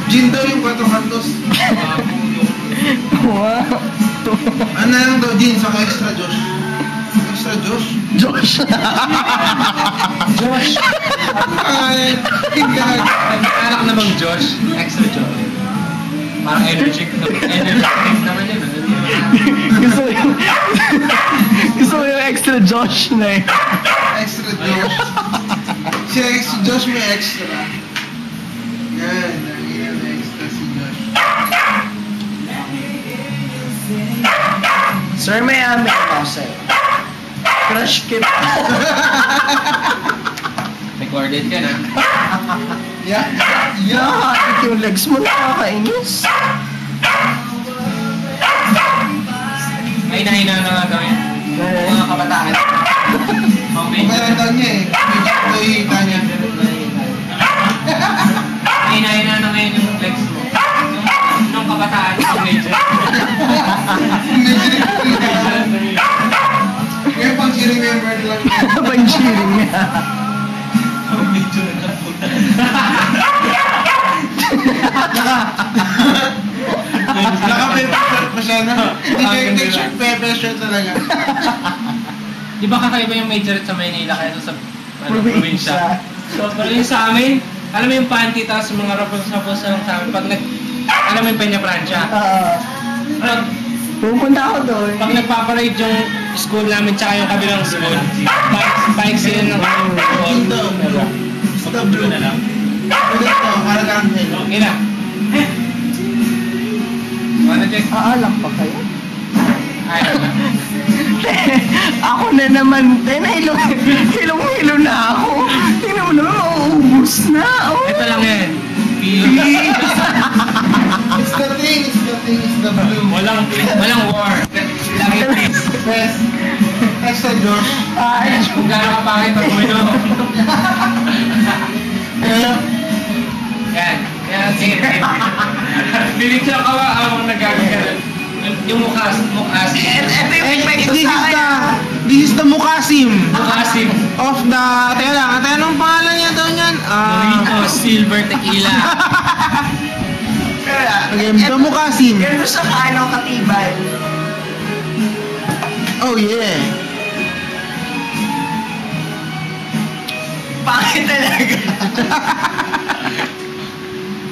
Gin daw yung 4 kantos. Wow. Ano na lang daw, Gin, saka extra Josh. Extra Josh? Josh. Josh. Ay, Anak namang Josh. Extra Josh. Parang energetic naman yun. Gusto ko yung extra Josh na eh. extra Josh. Si extra Josh may extra. Yan, may extra si Josh. Sir, may amin ako sa'yo. Crush kita. Recorded ka na. Yeah. Nakakakit yung legs mo, nakakainis. May nahina na nga gawin. Mga kabataan. Kumalatan niya eh. Medyo hihita niya. May nahina na ngayon yung legs mo. Nung kabataan, yung major. Ngayon pang si-remember lang niya. Pang-cheering niya. Major na puta. Naka-pepper pa siya na. Hindi siya pepper shirt talaga. Di ba kakaiba yung major sa Maynila kaya sa probinsya? So, pero yung sa amin, alam mo yung panty tapos mga rapos-rapos lang sa amin. Pag alam mo yung Peña Francia? Pupunta ako doon. Pag nagpaparade yung school namin tsaka yung kabilang school, bike sila ng Stop blue na lang. Pwede ito, halagang hell. Okay na. Ano, Jack? Aalak pa kayo? Ayaw na. Ako na naman, hilong-hilo na ako. Tingnan mo naman, mauubos na. Oh. Ito lang yan. It's the thing, it's the blue. Walang war. Lagi peace. Yes. Extra Josh. Ay, Kung gano'n ka pangit pag uminom. Yan. Yan, sige. Biligyan ka ba ang nagagalit? Yung mukas. ito yung epekto sa akin. This is the Mukasim. Mukasim. Of the... Teka lang, anong pangalan niya daw niyan? Mojito, silver tequila. Okay, the Mukasim. Ganun sa paano katibay. Oh yeah. Pangit talaga.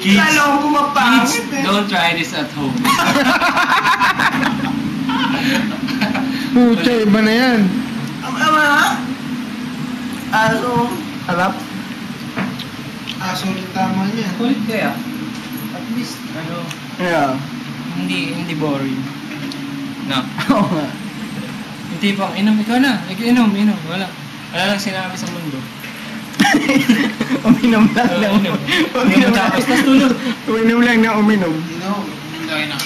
Kids, Lalo akong pumapangit eh. don't try this at home. Pucha, iba na yan. Ama? Aso. Harap? Aso rin tama niya. Kulit kaya. At least, Yeah. hindi boring. No. Oo nga. Hindi pang inom, ikaw na. Inom. Wala lang sinabi sa mundo. Uminom lang na uminom. Uminom tapos tulog. Uminom lang na uminom. Hindi na.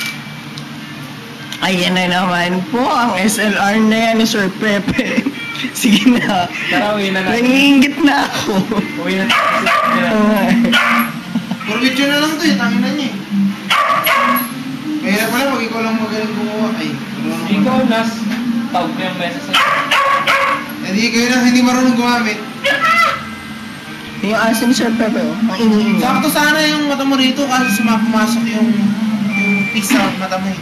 Ayan na naman po ang SLR na yan ni Sir Pepe. Sige na. Tara, uwi na natin. Nangiingit na ako. Uwi na. Puro video na lang ito eh, tangin na niya eh. Kaya pala, pag ikaw lang magaling gumawa, ay. Ikaw, Nas. Tawag mo yung message sa'yo. Hindi kayo na hindi marunong gumamit. Yung asin ni Sir Pepe, oh. Ang iniingit. Sakto sana yung mata mo rito kasi pumasok yung pizza sa mata mo eh.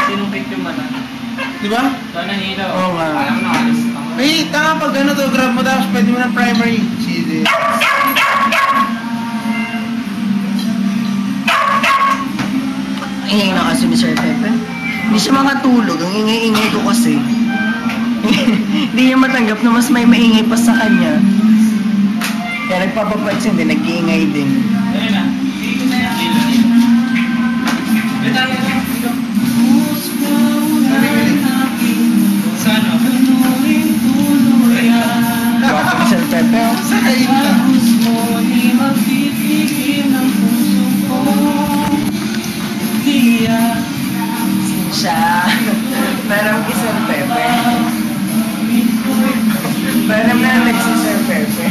Sinong pick yung mata? Di ba? Sana hilaw. Oo nga. Alam mo na, alis. May tama pag ano to, grab mo tapos pwede mo ng primary. Sige. Ang ingay na kasi ni Sir Pepe. Hindi siya makatulog. Ang ingay-ingay ko kasi. Hindi niya matanggap na mas may maingay pa sa kanya. Kaya nagpapapansin din, nag-iingay din. Dali na. Sa ano? Gwapo ni Sir Pepe, oh. Sa kain ka. Siya. Parang kay Sir Pepe. Parang nalag si Sir Pepe.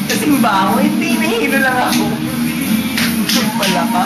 Kasing ba ako? Hindi, nahihilo lang ako. Wala ka.